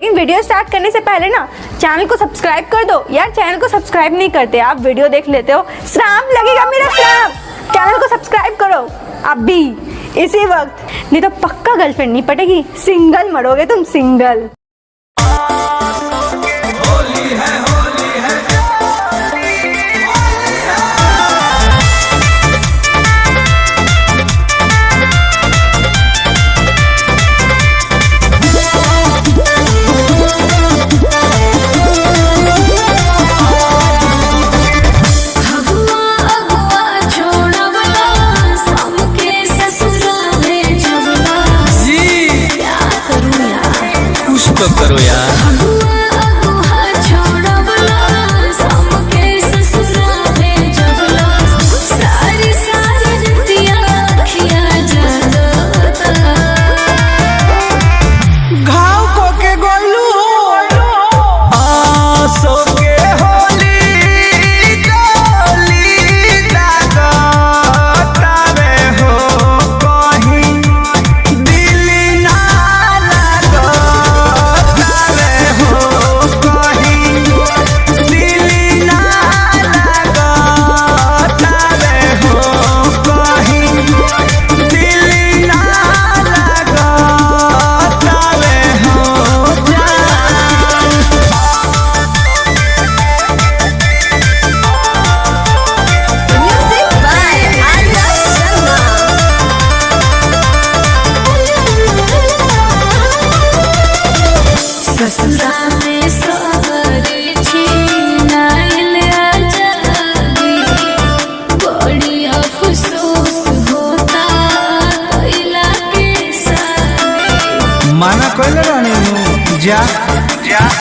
लेकिन video start करने से पहले ना चैनल को सब्सक्राइब कर दो यार। चैनल को सब्सक्राइब नहीं करते आप, वीडियो देख लेते हो, श्राप लगेगा मेरा श्राप। चैनल को सब्सक्राइब करो अभी इसी वक्त, नहीं तो पक्का गर्लफ्रेंड नहीं पटेगी, सिंगल मरोगे तुम, सिंगल। तो करो यार। माना कोई लगा नहीं जा।